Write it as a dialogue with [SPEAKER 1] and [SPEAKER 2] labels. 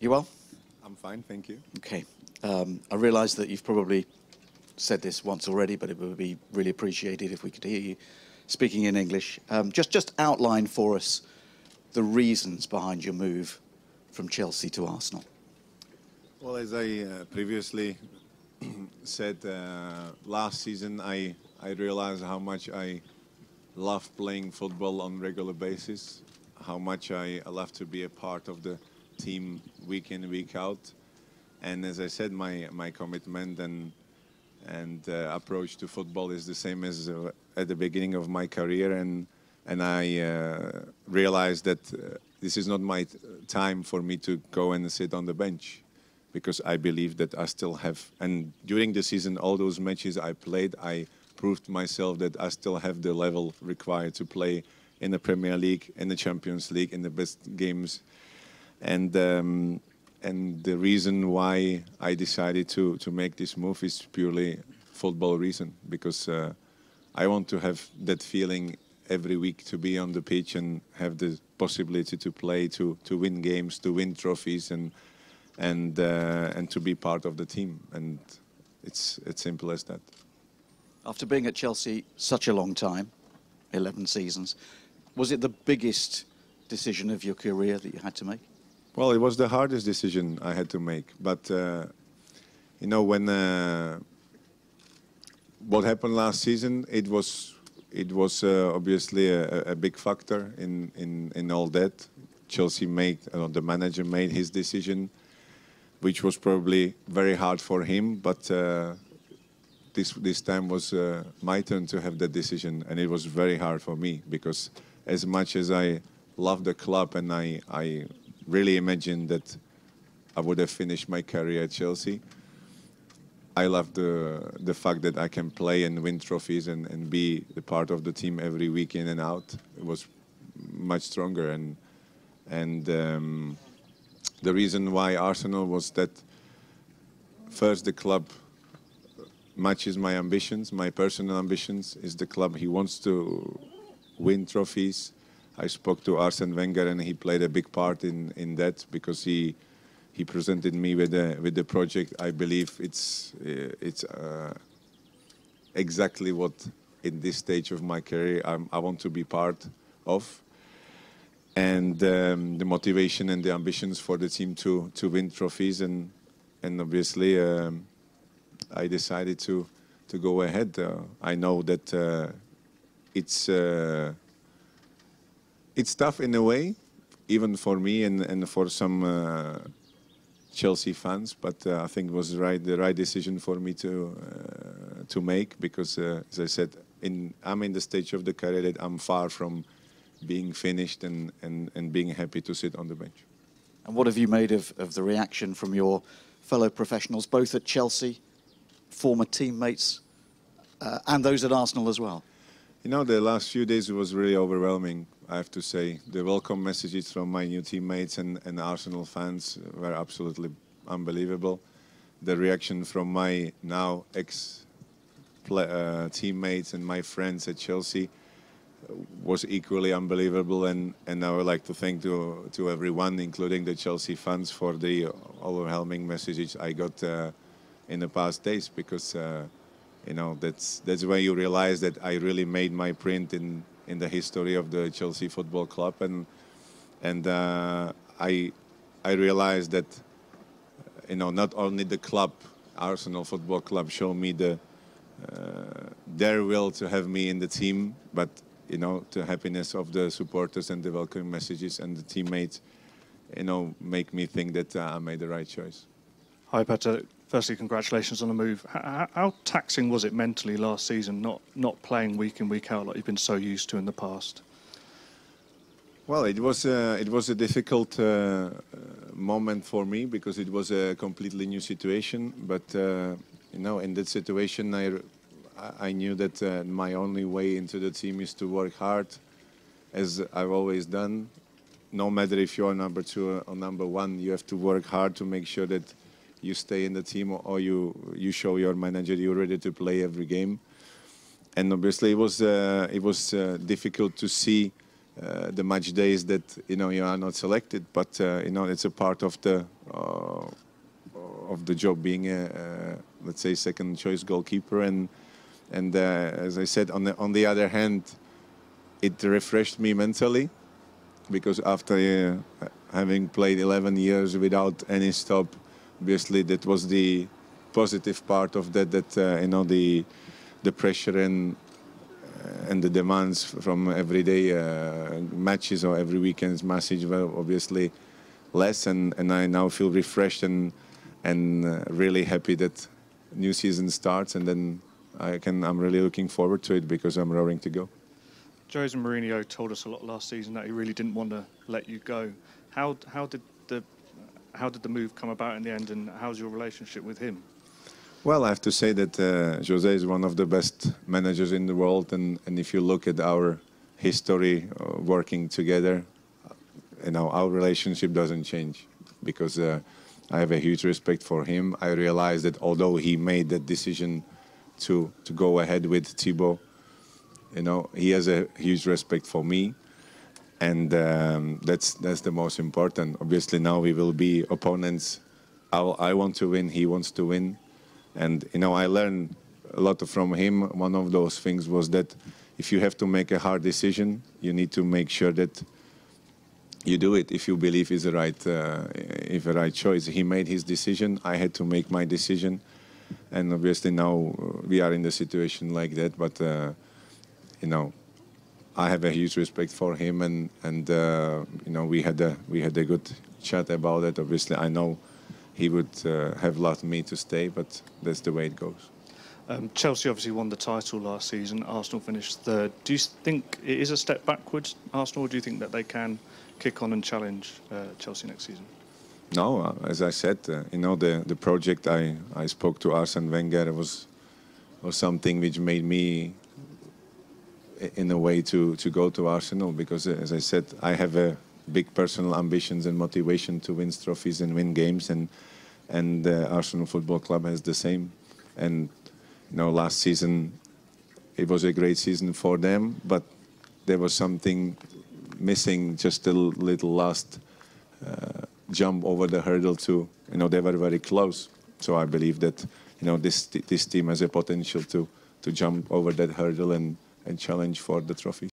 [SPEAKER 1] You well?
[SPEAKER 2] I'm fine, thank you.
[SPEAKER 1] Okay. I realise that you've probably said this once already, but it would be really appreciated if we could hear you speaking in English. Just outline for us the reasons behind your move from Chelsea to Arsenal.
[SPEAKER 2] Well, as I previously said, last season I realized how much I love playing football on regular basis, how much I love to be a part of the team week in, week out. And as I said, my commitment and approach to football is the same as at the beginning of my career. And I realized that this is not my time for me to go and sit on the bench, because I believe that I still have, and during the season, all those matches I played, I proved myself that I still have the level required to play in the Premier League, in the Champions League, in the best games. And the reason why I decided to make this move is purely football reason, because I want to have that feeling every week to be on the pitch and have the possibility to play, to win games, to win trophies, and to be part of the team. And it's as simple as that.
[SPEAKER 1] After being at Chelsea such a long time, 11 seasons, was it the biggest decision of your career that you had to make?
[SPEAKER 2] Well, it was the hardest decision I had to make. But, you know, when what happened last season, it was obviously a big factor in all that. Chelsea made, the manager made his decision, which was probably very hard for him. But this time was my turn to have that decision, and it was very hard for me, because as much as I love the club and I really imagined that I would have finished my career at Chelsea, I love the fact that I can play and win trophies and be the part of the team every week in and out. It was much stronger, and the reason why Arsenal was that, first, the club matches my ambitions, my personal ambitions. Is the club, he wants to win trophies. I spoke to Arsene Wenger, and he played a big part in that, because he presented me with the project. I believe it's exactly what, in this stage of my career, I want to be part of. And the motivation and the ambitions for the team to win trophies, and obviously I decided to go ahead. I know that it's tough in a way, even for me and for some Chelsea fans, but I think it was the right decision for me to make, because as I said, I'm in the stage of the career that I'm far from being finished and being happy to sit on the bench.
[SPEAKER 1] And what have you made of the reaction from your fellow professionals, both at Chelsea, former teammates, and those at Arsenal as well?
[SPEAKER 2] You know, the last few days it was really overwhelming, I have to say. The welcome messages from my new teammates and Arsenal fans were absolutely unbelievable. The reaction from my now ex-teammates and my friends at Chelsea was equally unbelievable, and I would like to thank to everyone, including the Chelsea fans, for the overwhelming messages I got in the past days, because you know, that's where you realize that I really made my print in the history of the Chelsea Football Club, and I realized that, you know, not only the club, Arsenal Football Club, showed me their will to have me in the team, but you know, the happiness of the supporters and the welcoming messages and the teammates, you know, make me think that I made the right choice.
[SPEAKER 3] Hi, Petr. Firstly, congratulations on the move. How taxing was it mentally last season, not playing week in, week out like you've been so used to in the past?
[SPEAKER 2] Well, it was a difficult moment for me, because it was a completely new situation. But you know, in that situation, I knew that my only way into the team is to work hard, as I've always done. No matter if you're number 2 or number 1, you have to work hard to make sure that you stay in the team, or you show your manager you're ready to play every game. And obviously it was difficult to see the match days that, you know, you are not selected, but you know, it's a part of the of the job being a let's say second choice goalkeeper, and as I said, on the other hand, it refreshed me mentally, because after having played 11 years without any stop, obviously that was the positive part of that, you know, the pressure and the demands from everyday matches or every weekend's matches were obviously less, and I now feel refreshed and really happy that new season starts, and then I'm really looking forward to it, because I'm raring to go.
[SPEAKER 3] Jose Mourinho told us a lot last season that he really didn't want to let you go. How did the move come about in the end, and how's your relationship with him?
[SPEAKER 2] Well, I have to say that Jose is one of the best managers in the world, and if you look at our history working together, you know, our relationship doesn't change, because I have a huge respect for him. I realize that although he made that decision to go ahead with Thibaut, you know, he has a huge respect for me, and that's the most important. Obviously, now we will be opponents. I want to win, he wants to win, and you know, I learned a lot from him. One of those things was that if you have to make a hard decision, you need to make sure that you do it if you believe is the right choice. He made his decision. I had to make my decision, and obviously now we are in the situation like that. But you know, I have a huge respect for him, and you know, we had a good chat about it. Obviously, I know he would have loved me to stay, but that's the way it goes.
[SPEAKER 3] Chelsea obviously won the title last season. Arsenal finished third. Do you think it is a step backwards, Arsenal, or do you think that they can kick on and challenge Chelsea next season?
[SPEAKER 2] No, as I said, you know, the project I spoke to Arsene Wenger was something which made me, in a way, to go to Arsenal, because, as I said, I have a big personal ambitions and motivation to win trophies and win games, and Arsenal Football Club has the same. And you know, last season it was a great season for them, but there was something missing, just a little last jump over the hurdle to, you know, they were very close. So I believe that, you know, this team has a potential to jump over that hurdle and challenge for the trophy.